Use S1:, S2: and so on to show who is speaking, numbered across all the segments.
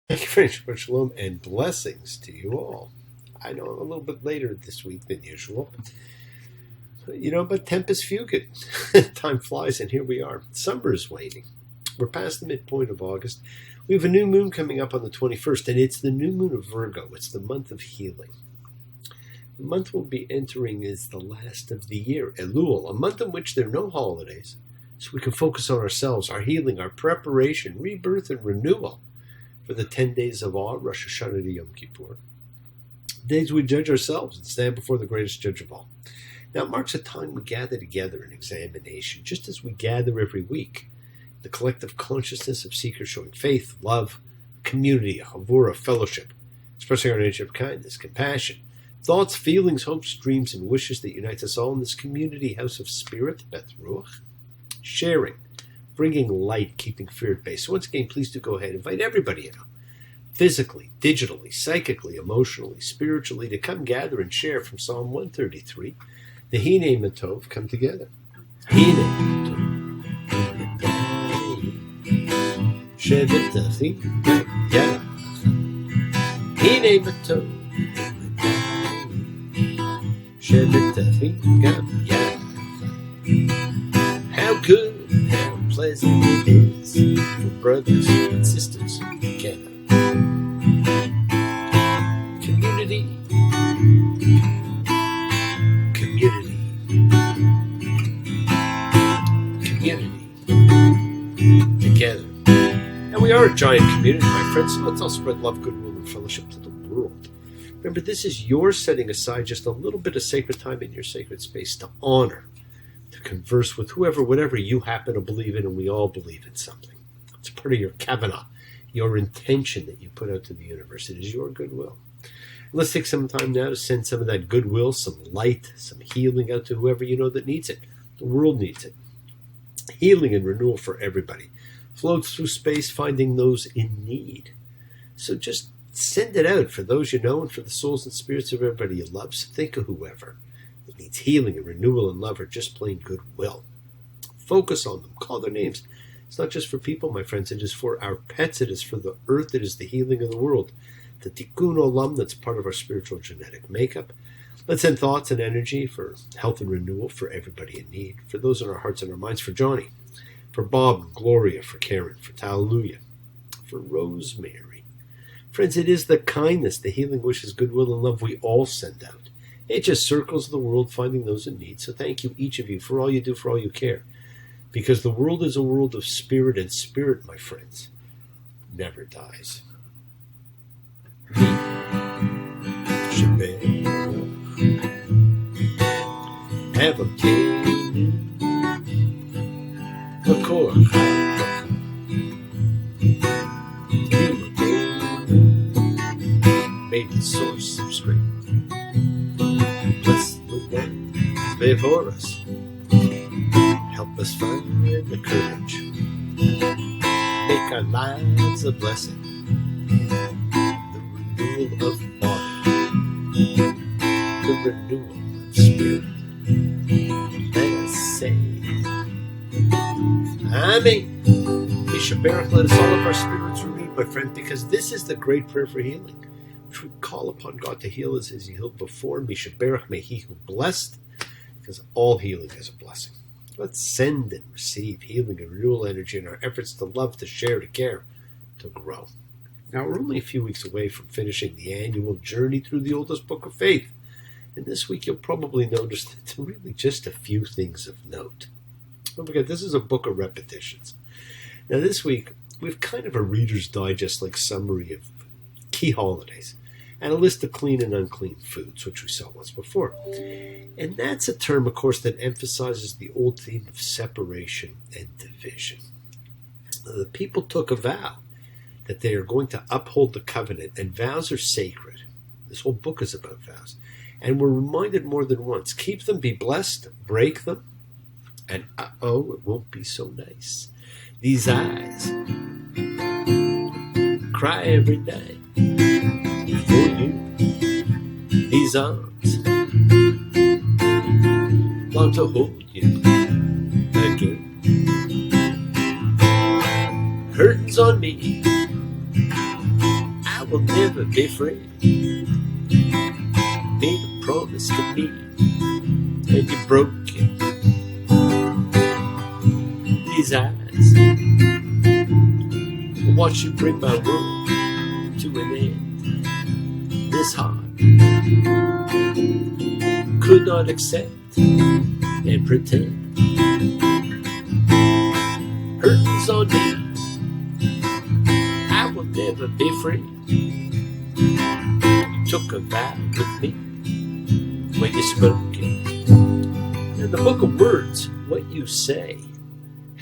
S1: Thank you very much. Shalom and blessings to you all. I know I'm a little bit later this week than usual. But tempus fugit. Time flies, and here we are. Summer is waning. We're past the midpoint of August. We have a new moon coming up on the 21st, and it's the new moon of Virgo. It's the month of healing. The month we'll be entering is the last of the year, Elul, a month in which there are no holidays, so we can focus on ourselves, our healing, our preparation, rebirth, and renewal for the 10 days of awe, Rosh Hashanah to Yom Kippur. Days we judge ourselves and stand before the greatest judge of all. Now it marks a time we gather together in examination, just as we gather every week. The collective consciousness of seekers showing faith, love, community, chavura, fellowship, expressing our nature of kindness, compassion, thoughts, feelings, hopes, dreams, and wishes that unites us all in this community house of spirit, Beth Ruach, sharing, bringing light, keeping fear at bay. So once again, please do go ahead, invite everybody in, physically, digitally, psychically, emotionally, spiritually, to come gather and share from Psalm 133, the Hine Matov, come together. Hine Matov. Shevetachi, yeah. Hine Matov. Shevetachi, yeah. How good, how pleasant it is for brothers and sisters together. Community, community, community, together. And we are a giant community, my friends, so let's all spread love, goodwill, and fellowship to the world. Remember, this is your setting aside just a little bit of sacred time in your sacred space to honor, to converse with whoever, whatever you happen to believe in, and we all believe in something. It's part of your kavanah, your intention that you put out to the universe. It is your goodwill. Let's take some time now to send some of that goodwill, some light, some healing out to whoever you know that needs it. The world needs it. Healing and renewal for everybody. Floats through space, finding those in need. So just send it out for those you know and for the souls and spirits of everybody you love. So think of whoever that needs healing and renewal and love or just plain goodwill. Focus on them. Call their names. It's not just for people, my friends. It is for our pets. It is for the earth. It is the healing of the world. The tikkun olam that's part of our spiritual genetic makeup. Let's send thoughts and energy for health and renewal for everybody in need. For those in our hearts and our minds. For Johnny. For Bob and Gloria. For Karen. For Taluya. For Rosemary. Friends, it is the kindness, the healing wishes, goodwill, and love we all send out. It just circles the world finding those in need. So thank you, each of you, for all you do, for all you care. Because the world is a world of spirit, and spirit, my friends, never dies. Have obtained a core. Made the source of strength. Bless the ones before us. Help us find the courage. Make our lives a blessing. The renewal of body. The renewal of spirit. Let us say, Amen. Yishaberach, let us all of our spirits renewed, my friend, because this is the great prayer for healing. We call upon God to heal us as He healed before. Mishaberach, may He who blessed, because all healing is a blessing. Let's send and receive healing and renewal energy in our efforts to love, to share, to care, to grow. Now, we're only a few weeks away from finishing the annual journey through the oldest book of faith. And this week, you'll probably notice that it's really just a few things of note. Don't forget, this is a book of repetitions. Now, this week, we've kind of a Reader's Digest-like summary of key holidays, and a list of clean and unclean foods, which we saw once before. And that's a term, of course, that emphasizes the old theme of separation and division. The people took a vow that they are going to uphold the covenant, and vows are sacred. This whole book is about vows. And we're reminded more than once, keep them, be blessed, break them, and it won't be so nice. These eyes cry every night for you. These arms long to hold you again. Curtains on me, will never be free. Made a promise to me, and you broke it. These eyes will watch you bring my world to an end. This heart could not accept and pretend. Hurting's on me, I will never be free. You took a vow with me when you spoke it. In the book of words, what you say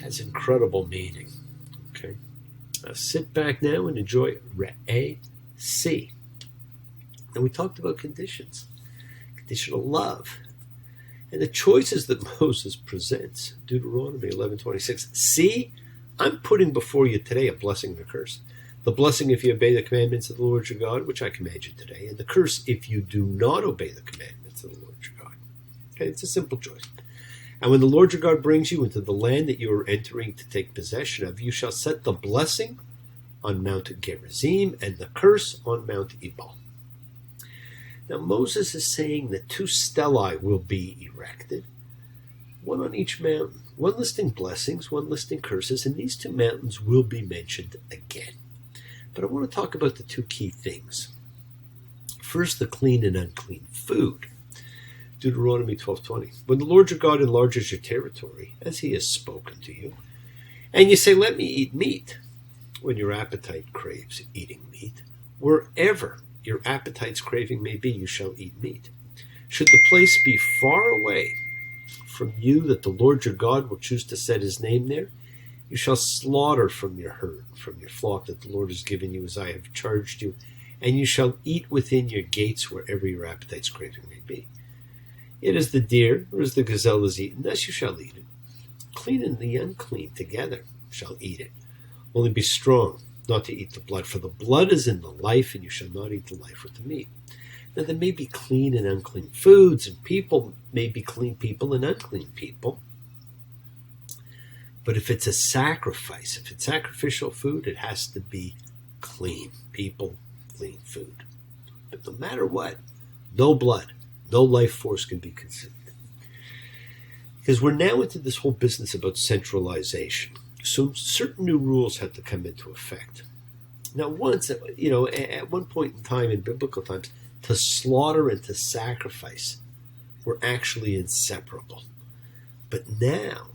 S1: has incredible meaning. Okay, now sit back now and enjoy Re-A-C. And we talked about conditions, conditional love, and the choices that Moses presents. Deuteronomy 11:26. See, I'm putting before you today a blessing and a curse. The blessing if you obey the commandments of the Lord your God, which I command you today, and the curse if you do not obey the commandments of the Lord your God. Okay, it's a simple choice. And when the Lord your God brings you into the land that you are entering to take possession of, you shall set the blessing on Mount Gerizim and the curse on Mount Ebal. Now Moses is saying that 2 stelae will be erected, one on each mountain, one listing blessings, one listing curses, and these 2 mountains will be mentioned again. But I want to talk about the 2 key things. First, the clean and unclean food. Deuteronomy 12:20. When the Lord your God enlarges your territory, as he has spoken to you, and you say, let me eat meat, when your appetite craves eating meat, wherever your appetite's craving may be, you shall eat meat. Should the place be far away from you that the Lord your God will choose to set his name there, you shall slaughter from your herd, from your flock that the Lord has given you as I have charged you, and you shall eat within your gates wherever your appetite's craving may be. It is the deer, or as the gazelle is eaten, thus you shall eat it. Clean and the unclean together shall eat it. Only be strong, not to eat the blood, for the blood is in the life, and you shall not eat the life with the meat. Now there may be clean and unclean foods, and people may be clean people and unclean people. But if it's a sacrifice, if it's sacrificial food, it has to be clean people, clean food. But no matter what, no blood, no life force can be consumed. Because we're now into this whole business about centralization. So certain new rules have to come into effect. Now once, at one point in time in biblical times, to slaughter and to sacrifice were actually inseparable. But now,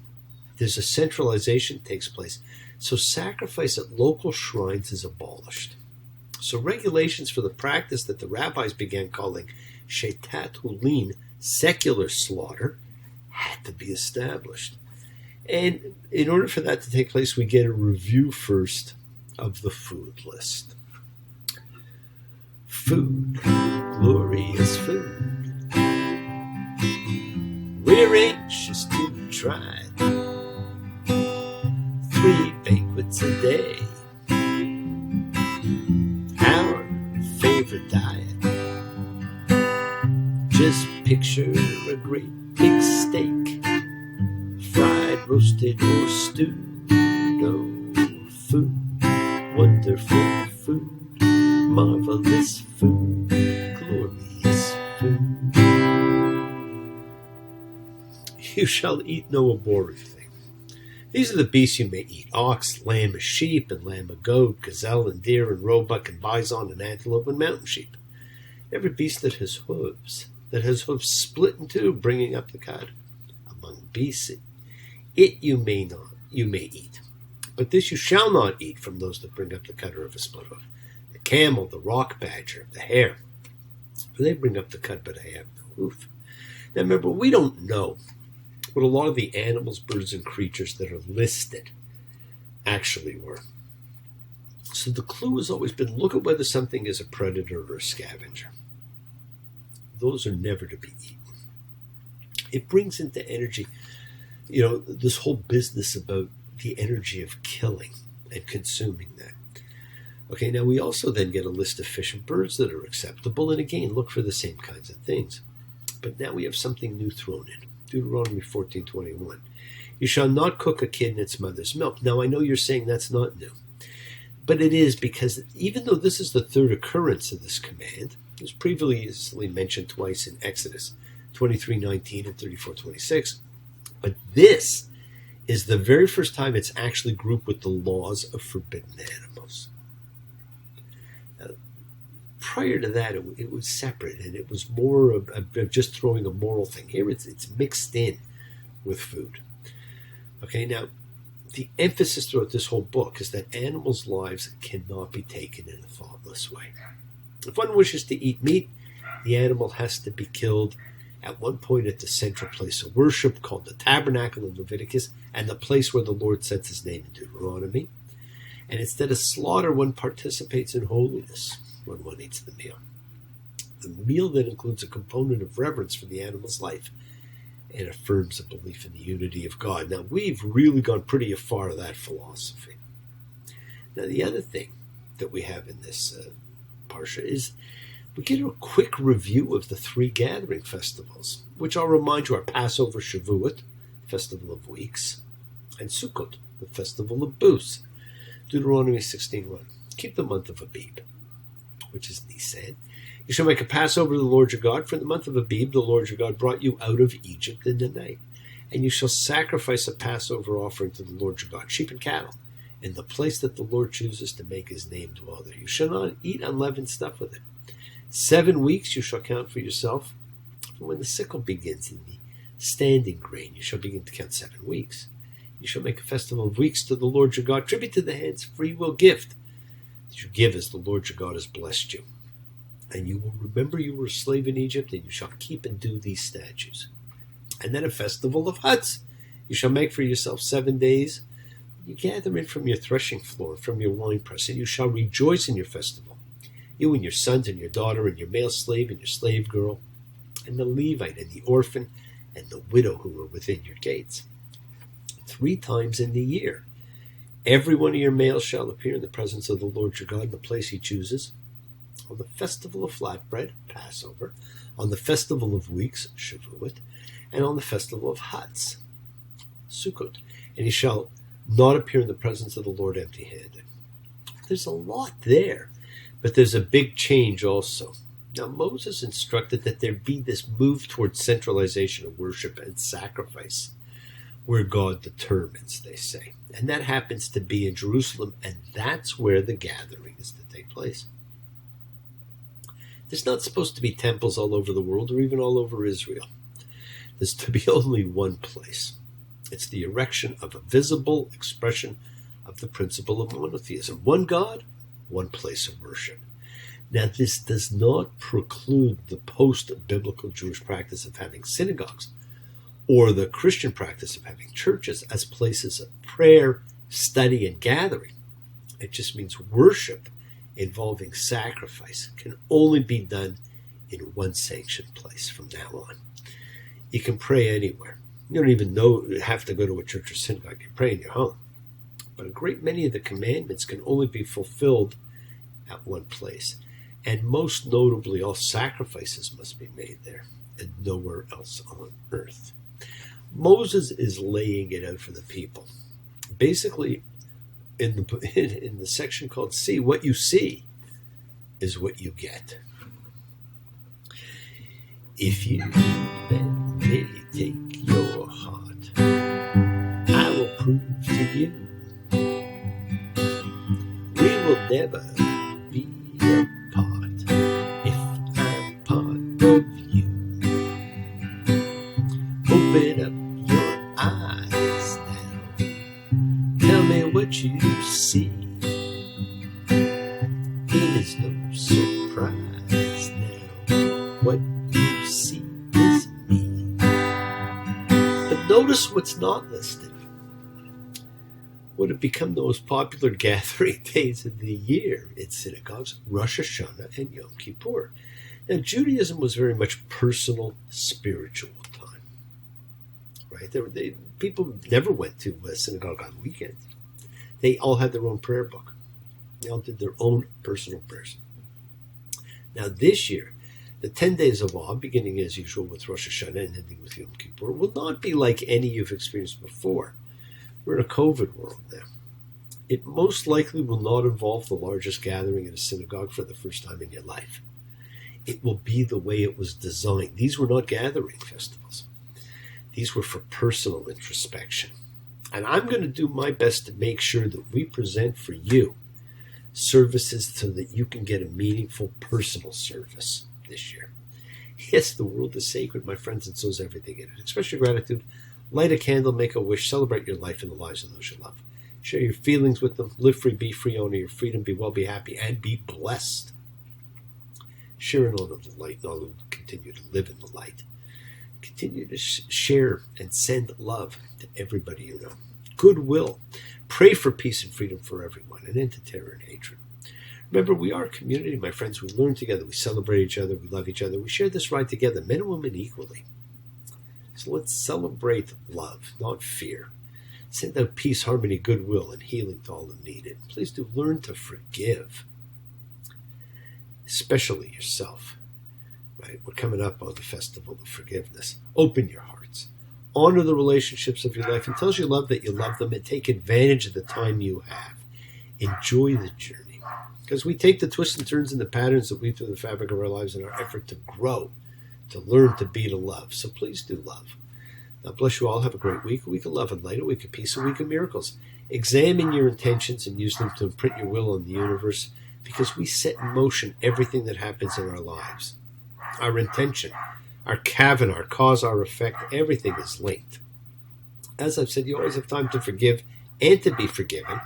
S1: there's a centralization that takes place. So sacrifice at local shrines is abolished. So regulations for the practice that the rabbis began calling shetat hulin, secular slaughter, had to be established. And in order for that to take place, we get a review first of the food list. Food, glorious food. We're anxious to try 3 banquets a day. Our favorite diet. Just picture a great big steak, fried, roasted, or stewed. No food, wonderful food, marvelous food, glorious food. You shall eat no abhorrent thing. These are the beasts you may eat: ox, lamb, and sheep, and lamb, and goat, gazelle, and deer, and roebuck, and bison, and antelope, and mountain sheep. Every beast that has hooves split in 2, bringing up the cud. Among beasts, it you may eat. But this you shall not eat from those that bring up the cud or of a split hoof: the camel, the rock badger, the hare. For they bring up the cud, but they have no hoof. Now remember, we don't know what a lot of the animals, birds, and creatures that are listed actually were. So the clue has always been, look at whether something is a predator or a scavenger. Those are never to be eaten. It brings into energy, this whole business about the energy of killing and consuming that. Okay, now we also then get a list of fish and birds that are acceptable, and again, look for the same kinds of things. But now we have something new thrown in. Deuteronomy 14:21. You shall not cook a kid in its mother's milk. Now I know you're saying that's not new. But it is because even though this is the third occurrence of this command, it was previously mentioned twice in Exodus 23:19 and 34:26, but this is the very first time it's actually grouped with the laws of forbidden animals. Now, prior to that, it was separate, and it was more of just throwing a moral thing. Here it's mixed in with food. Okay, now, the emphasis throughout this whole book is that animals' lives cannot be taken in a thoughtless way. If one wishes to eat meat, the animal has to be killed at one point at the central place of worship called the tabernacle in Leviticus, and the place where the Lord sets his name in Deuteronomy. And instead of slaughter, one participates in holiness when one eats the meal. The meal then includes a component of reverence for the animal's life and affirms a belief in the unity of God. Now, we've really gone pretty far to that philosophy. Now, the other thing that we have in this parsha is we get a quick review of the three gathering festivals, which I'll remind you are Passover, Shavuot, Festival of Weeks, and Sukkot, the Festival of Booths. Deuteronomy 16:1. Keep the month of Abib, which is Nisan. You shall make a Passover to the Lord your God. For in the month of Abib, the Lord your God brought you out of Egypt in the night. And you shall sacrifice a Passover offering to the Lord your God, sheep and cattle, in the place that the Lord chooses to make his name dwell there. You shall not eat unleavened stuff with it. 7 weeks you shall count for yourself. When the sickle begins in the standing grain, you shall begin to count 7 weeks. You shall make a festival of weeks to the Lord your God, tribute to the hands, free will gift that you give as the Lord your God has blessed you. And you will remember you were a slave in Egypt, and you shall keep and do these statutes. And then a festival of huts you shall make for yourself 7 days. You gather in from your threshing floor, from your winepress, and you shall rejoice in your festival. You and your sons and your daughter and your male slave and your slave girl, and the Levite and the orphan and the widow who are within your gates. 3 times in the year, every one of your males shall appear in the presence of the Lord your God in the place he chooses. On the festival of flatbread, Passover, on the festival of weeks, Shavuot, and on the festival of huts, Sukkot. And he shall not appear in the presence of the Lord empty-handed. There's a lot there, but there's a big change also. Now, Moses instructed that there be this move towards centralization of worship and sacrifice, where God determines, they say. And that happens to be in Jerusalem, and that's where the gathering is to take place. There's not supposed to be temples all over the world or even all over Israel. There's to be only one place. It's the erection of a visible expression of the principle of monotheism. One God, one place of worship. Now, this does not preclude the post-biblical Jewish practice of having synagogues or the Christian practice of having churches as places of prayer, study, and gathering. It just means worship involving sacrifice can only be done in one sanctioned place from now on. You can pray anywhere. You don't even have to go to a church or synagogue. You pray in your home. But a great many of the commandments can only be fulfilled at one place. And most notably, all sacrifices must be made there and nowhere else on earth. Moses is laying it out for the people. Basically, in the section called See, what you see is what you get. If you let me take your heart, I will prove to you we will never be apart if I'm part of you. Open up your eyes now. Tell me what you see. It is no surprise now. What you see is me. But notice what's not listed. What have become the most popular gathering days of the year in synagogues, Rosh Hashanah and Yom Kippur. Now, Judaism was very much personal, spiritual time. Right? People never went to a synagogue on weekends. They all had their own prayer book. They all did their own personal prayers. Now, this year, the 10 days of awe, beginning as usual with Rosh Hashanah and ending with Yom Kippur, will not be like any you've experienced before. We're in a COVID world now. It most likely will not involve the largest gathering in a synagogue for the first time in your life. It will be the way it was designed. These were not gathering festivals. These were for personal introspection. And I'm going to do my best to make sure that we present for you services so that you can get a meaningful personal service this year. Yes, the world is sacred, my friends, and so is everything in it. Express your gratitude, light a candle, make a wish, celebrate your life and the lives of those you love. Share your feelings with them, live free, be free, honor your freedom, be well, be happy, and be blessed. Share and honor the light, and all will continue to live in the light. Continue to share and send love to everybody you know. Goodwill. Pray for peace and freedom for everyone, an end to terror and hatred. Remember, we are a community, my friends. We learn together, we celebrate each other, we love each other. We share this ride together, men and women equally. So let's celebrate love, not fear. Send out peace, harmony, goodwill, and healing to all who need it. Please do learn to forgive, especially yourself. Right? We're coming up on the festival of forgiveness. Open your hearts. Honor the relationships of your life and tell us you love that you love them, and take advantage of the time you have. Enjoy the journey. Because we take the twists and turns and the patterns that weave through the fabric of our lives in our effort to grow, to learn, to be, to love. So please do love. God bless you all. Have a great week. A week of love and light, a week of peace, a week of miracles. Examine your intentions and use them to imprint your will on the universe, because we set in motion everything that happens in our lives. Our intention, our kavana, our cause, our effect, everything is linked. As I've said, you always have time to forgive and to be forgiven.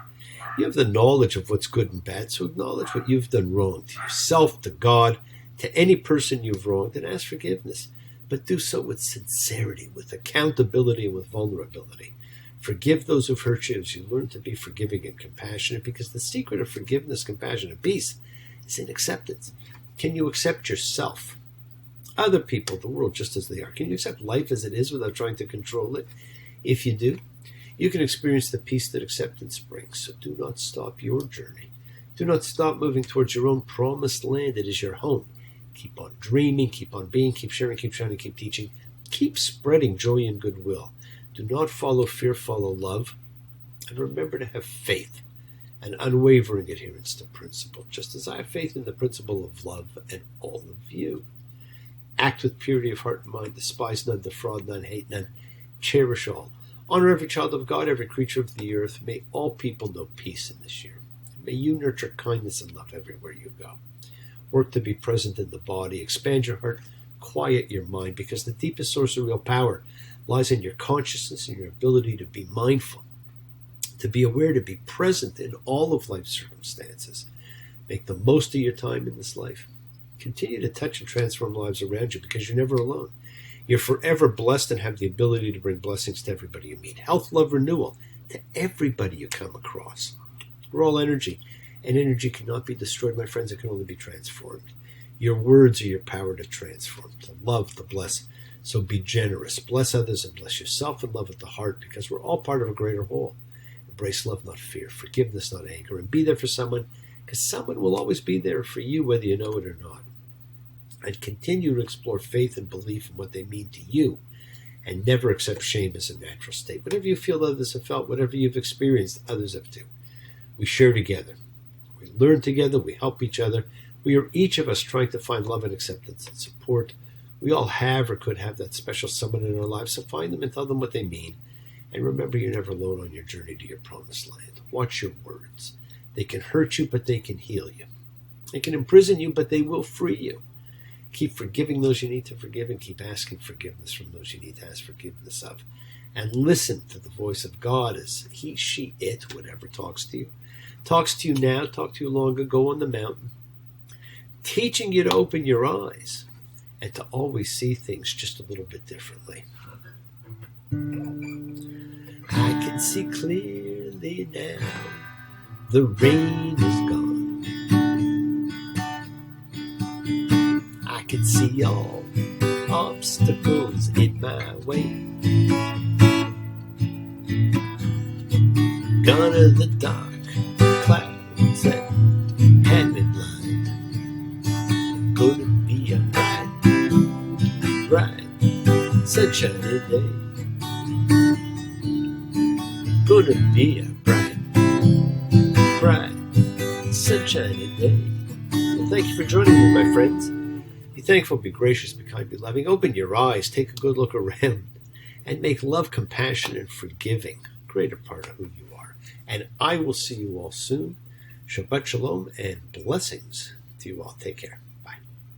S1: You have the knowledge of what's good and bad, so acknowledge what you've done wrong to yourself, to God, to any person you've wronged, and ask forgiveness. But do so with sincerity, with accountability, and with vulnerability. Forgive those who've hurt you as you learn to be forgiving and compassionate, because the secret of forgiveness, compassion, and peace is in acceptance. Can you accept yourself, other people, the world just as they are? Can you accept life as it is without trying to control it? If you do, you can experience the peace that acceptance brings. So do not stop your journey. Do not stop moving towards your own promised land. It is your home. Keep on dreaming, keep on being, keep sharing, keep shining, keep teaching. Keep spreading joy and goodwill. Do not follow fear, follow love. And remember to have faith and unwavering adherence to principle, just as I have faith in the principle of love and all of you. Act with purity of heart and mind. Despise none, defraud none, hate none. Cherish all. Honor every child of God, every creature of the earth. May all people know peace in this year. May you nurture kindness and love everywhere you go. Work to be present in the body. Expand your heart. Quiet your mind, because the deepest source of real power lies in your consciousness and your ability to be mindful, to be aware, to be present in all of life's circumstances. Make the most of your time in this life. Continue to touch and transform lives around you, because you're never alone. You're forever blessed and have the ability to bring blessings to everybody you meet. Health, love, renewal to everybody you come across. We're all energy, and energy cannot be destroyed, my friends. It can only be transformed. Your words are your power to transform, to love, to bless. So be generous. Bless others and bless yourself, and love at the heart, because we're all part of a greater whole. Embrace love, not fear. Forgiveness, not anger. And be there for someone, because someone will always be there for you, whether you know it or not. And continue to explore faith and belief in what they mean to you, and never accept shame as a natural state. Whatever you feel others have felt, whatever you've experienced, others have too. We share together. We learn together. We help each other. We are each of us trying to find love and acceptance and support. We all have or could have that special someone in our lives, so find them and tell them what they mean. And remember, you're never alone on your journey to your promised land. Watch your words. They can hurt you, but they can heal you. They can imprison you, but they will free you. Keep forgiving those you need to forgive, and keep asking forgiveness from those you need to ask forgiveness of. And listen to the voice of God as he, she, it, whatever talks to you. Talks to you now, talked to you long ago on the mountain. Teaching you to open your eyes and to always see things just a little bit differently. I can see clearly now. The rain is gone. I can see all obstacles in my way. Gone are the dark clouds that had me blind. Gonna be a bright, sunshiny day. Gonna be a bright, sunshine and day. Well, thank you for joining me, my friends. Be thankful, be gracious, be kind, be loving. Open your eyes, take a good look around, and make love, compassion, and forgiving a greater part of who you are. And I will see you all soon. Shabbat shalom and blessings to you all. Take care.